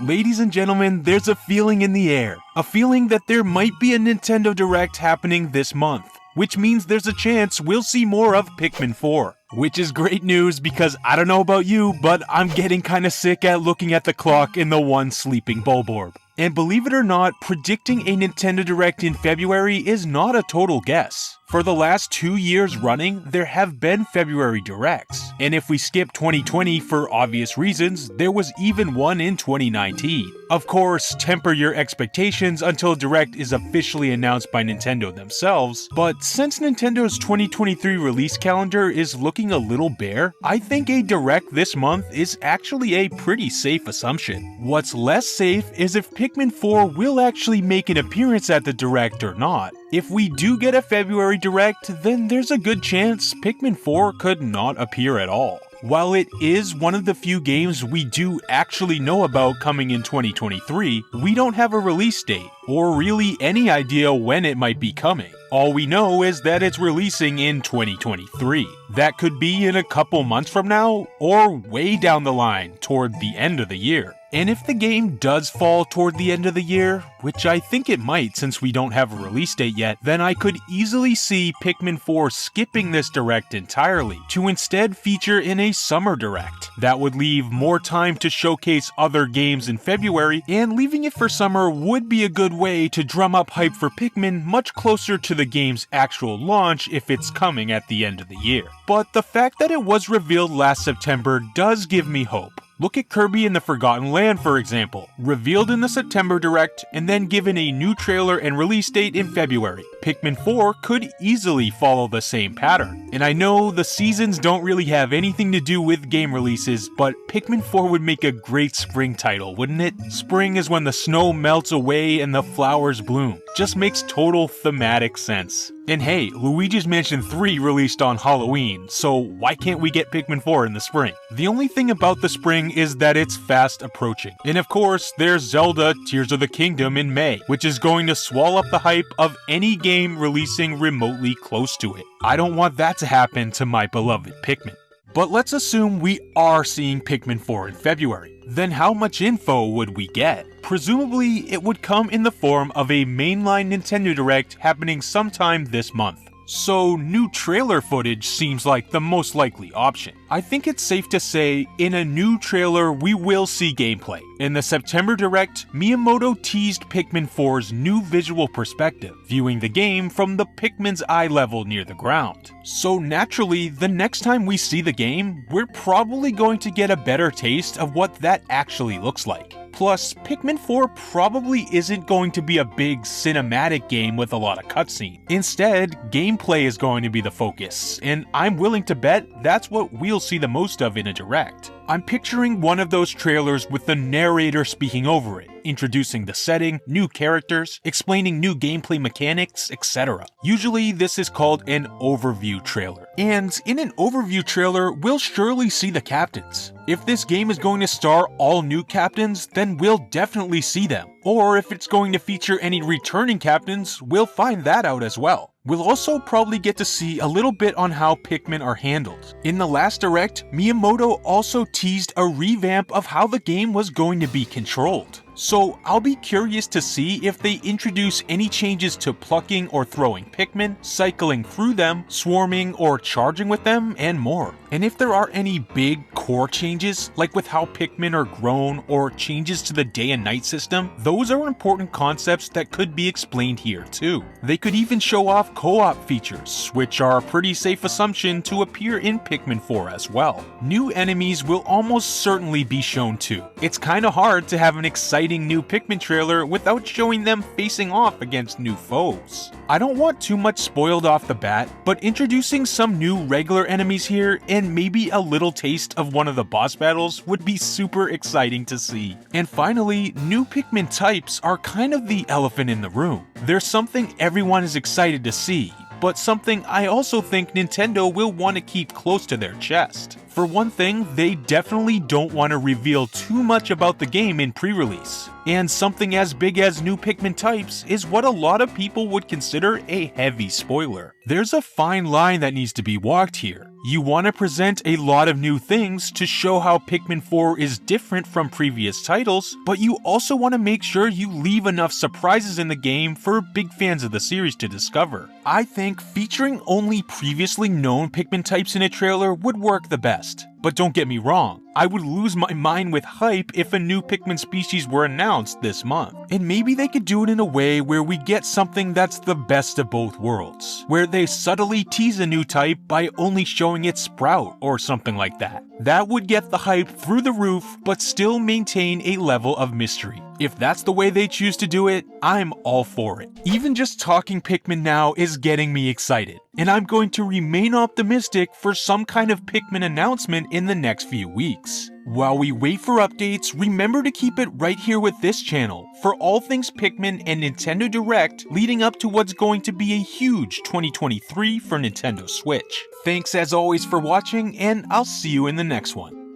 Ladies and gentlemen, there's a feeling in the air. A feeling that there might be a Nintendo Direct happening this month, which means there's a chance we'll see more of Pikmin 4. Which is great news because I don't know about you, but I'm getting kinda sick at looking at the clock in the one sleeping Bulborb. And believe it or not, predicting a Nintendo Direct in February is not a total guess. For the last 2 years running, there have been February Directs. And if we skip 2020 for obvious reasons, there was even one in 2019. Of course, temper your expectations until Direct is officially announced by Nintendo themselves, but since Nintendo's 2023 release calendar is looking a little bare, I think a Direct this month is actually a pretty safe assumption. What's less safe is if Pikmin 4 will actually make an appearance at the Direct or not. If we do get a February Direct, then there's a good chance Pikmin 4 could not appear at all. While it is one of the few games we do actually know about coming in 2023, we don't have a release date, or really any idea when it might be coming. All we know is that it's releasing in 2023. That could be in a couple months from now, or way down the line, toward the end of the year. And if the game does fall toward the end of the year, which I think it might since we don't have a release date yet, then I could easily see Pikmin 4 skipping this Direct entirely, to instead feature in a summer Direct. That would leave more time to showcase other games in February, and leaving it for summer would be a good way to drum up hype for Pikmin much closer to the game's actual launch if it's coming at the end of the year. But the fact that it was revealed last September does give me hope. Look at Kirby and the Forgotten Land, for example, revealed in the September Direct and then given a new trailer and release date in February. Pikmin 4 could easily follow the same pattern. And I know the seasons don't really have anything to do with game releases, but Pikmin 4 would make a great spring title, wouldn't it? Spring is when the snow melts away and the flowers bloom. Just makes total thematic sense. And hey, Luigi's Mansion 3 released on Halloween, so why can't we get Pikmin 4 in the spring? The only thing about the spring is that it's fast approaching. And of course, there's Zelda Tears of the Kingdom in May, which is going to swallow up the hype of any game releasing remotely close to it. I don't want that to happen to my beloved Pikmin. But let's assume we are seeing Pikmin 4 in February. Then how much info would we get? Presumably, it would come in the form of a mainline Nintendo Direct happening sometime this month. So new trailer footage seems like the most likely option. I think it's safe to say, in a new trailer we will see gameplay. In the September Direct, Miyamoto teased Pikmin 4's new visual perspective, viewing the game from the Pikmin's eye level near the ground. So naturally, the next time we see the game, we're probably going to get a better taste of what that actually looks like. Plus, Pikmin 4 probably isn't going to be a big cinematic game with a lot of cutscene. Instead, gameplay is going to be the focus, and I'm willing to bet that's what we'll see the most of in a Direct. I'm picturing one of those trailers with the narrator speaking over it, introducing the setting, new characters, explaining new gameplay mechanics, etc. Usually this is called an overview trailer. And in an overview trailer, we'll surely see the captains. If this game is going to star all new captains, then we'll definitely see them. Or if it's going to feature any returning captains, we'll find that out as well. We'll also probably get to see a little bit on how Pikmin are handled. In the last Direct, Miyamoto also teased a revamp of how the game was going to be controlled. So I'll be curious to see if they introduce any changes to plucking or throwing Pikmin, cycling through them, swarming or charging with them, and more. And if there are any big core changes, like with how Pikmin are grown or changes to the day and night system, those are important concepts that could be explained here too. They could even show off co-op features, which are a pretty safe assumption to appear in Pikmin 4 as well. New enemies will almost certainly be shown too. It's kinda hard to have an exciting new Pikmin trailer without showing them facing off against new foes. I don't want too much spoiled off the bat, but introducing some new regular enemies here and maybe a little taste of one of the boss battles would be super exciting to see. And finally, new Pikmin types are kind of the elephant in the room. There's something everyone is excited to see, but something I also think Nintendo will want to keep close to their chest. For one thing, they definitely don't want to reveal too much about the game in pre-release. And something as big as new Pikmin types is what a lot of people would consider a heavy spoiler. There's a fine line that needs to be walked here. You want to present a lot of new things to show how Pikmin 4 is different from previous titles, but you also want to make sure you leave enough surprises in the game for big fans of the series to discover. I think featuring only previously known Pikmin types in a trailer would work the best. But don't get me wrong, I would lose my mind with hype if a new Pikmin species were announced this month. And maybe they could do it in a way where we get something that's the best of both worlds, where they subtly tease a new type by only showing it sprout or something like that. That would get the hype through the roof, but still maintain a level of mystery. If that's the way they choose to do it, I'm all for it. Even just talking Pikmin now is getting me excited, and I'm going to remain optimistic for some kind of Pikmin announcement in the next few weeks. While we wait for updates, remember to keep it right here with this channel for all things Pikmin and Nintendo Direct leading up to what's going to be a huge 2023 for Nintendo Switch. Thanks as always for watching, and I'll see you in the next one.